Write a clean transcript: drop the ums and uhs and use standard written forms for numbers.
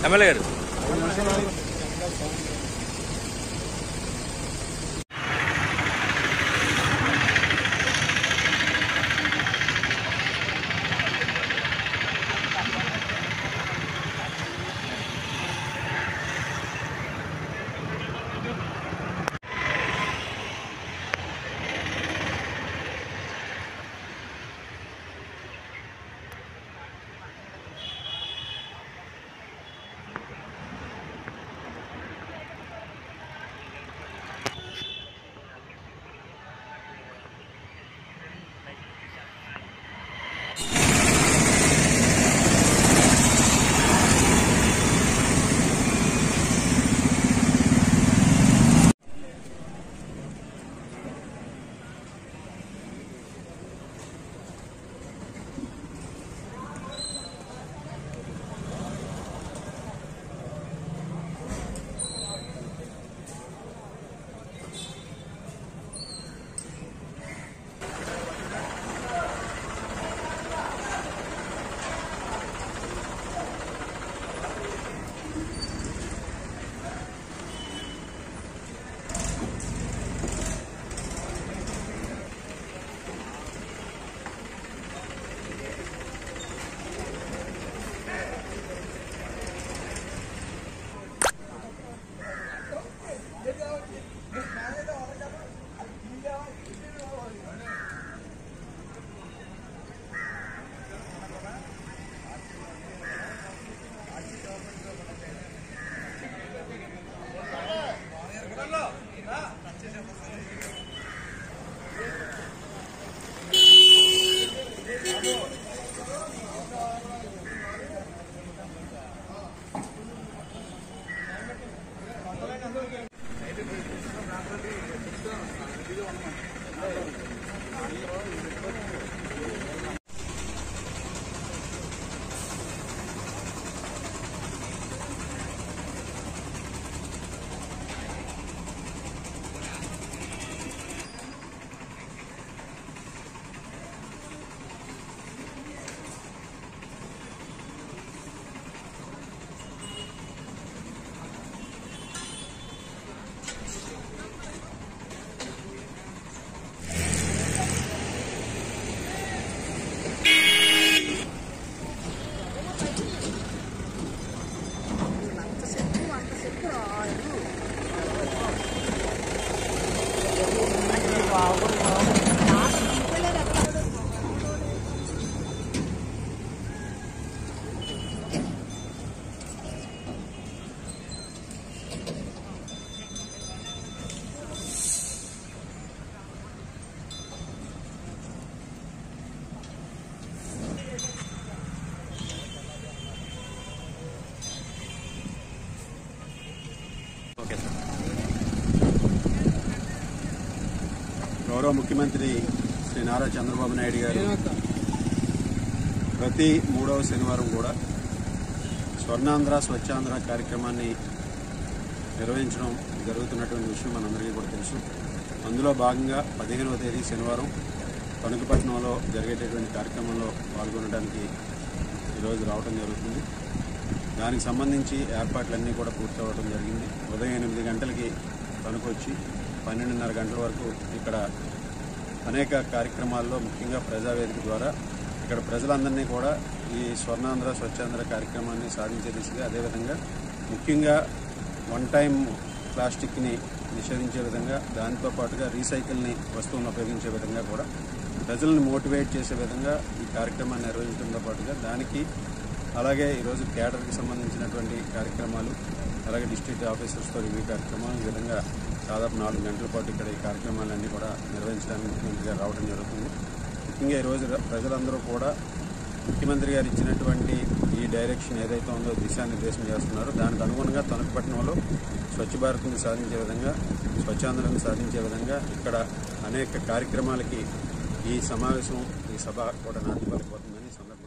MLA గారు గౌరవ ముఖ్యమంత్రి శ్రీ నారా చంద్రబాబు నాయుడు గారు ప్రతి 3వ శనివారం కూడా స్వర్ణాంధ్ర స్వచ్ఛాంధ్ర కార్యక్రమాన్ని నిర్వహించడం జరుగుతున్నటువంటి విషయం మనందరికీ కూడా తెలుసు. అందులో భాగంగా 15వ తేదీ శనివారం తణుకుపట్నంలో జరిగేటటువంటి కార్యక్రమంలో పాల్గొనడానికి ఈరోజు రావడం జరుగుతుంది. దానికి సంబంధించి ఏర్పాట్లన్నీ కూడా పూర్తవడం జరిగింది. ఉదయం 8 గంటలకి తణుకు వచ్చి 12:30 గంటల వరకు ఇక్కడ అనేక కార్యక్రమాల్లో ముఖ్యంగా ప్రజావేదిక ద్వారా ఇక్కడ ప్రజలందరినీ కూడా ఈ స్వర్ణాంధ్ర స్వచ్ఛాంధ్ర కార్యక్రమాన్ని సాధించే దిశగా, అదేవిధంగా ముఖ్యంగా వన్ టైం ప్లాస్టిక్ని నిషేధించే విధంగా, దాంతో పాటుగా రీసైకిల్ని వస్తువులను ఉపయోగించే విధంగా కూడా ప్రజలను మోటివేట్ చేసే విధంగా ఈ కార్యక్రమాన్ని నిర్వహించడంతో పాటుగా దానికి అలాగే ఈరోజు క్యాడర్కి సంబంధించినటువంటి కార్యక్రమాలు, అలాగే డిస్ట్రిక్ట్ ఆఫీసర్స్తో రివ్యూ కార్యక్రమాలు, ఈ విధంగా దాదాపు 4 గంటల పాటు ఇక్కడ ఈ కార్యక్రమాలన్నీ కూడా నిర్వహించడానికి ముఖ్యమంత్రి గారు రావడం జరుగుతుంది. ముఖ్యంగా ఈరోజు ప్రజలందరూ కూడా ముఖ్యమంత్రి గారు ఇచ్చినటువంటి ఈ డైరెక్షన్ ఏదైతే ఉందో దిశానిర్దేశం చేస్తున్నారో దానికి అనుగుణంగా తణుకుపట్నంలో స్వచ్ఛ భారత్ని సాధించే విధంగా, స్వచ్ఛాంధ్రాన్ని సాధించే విధంగా ఇక్కడ అనేక కార్యక్రమాలకి ఈ సమావేశం, ఈ సభ కూడా నాంది పలికిపోతుందని సందర్భంగా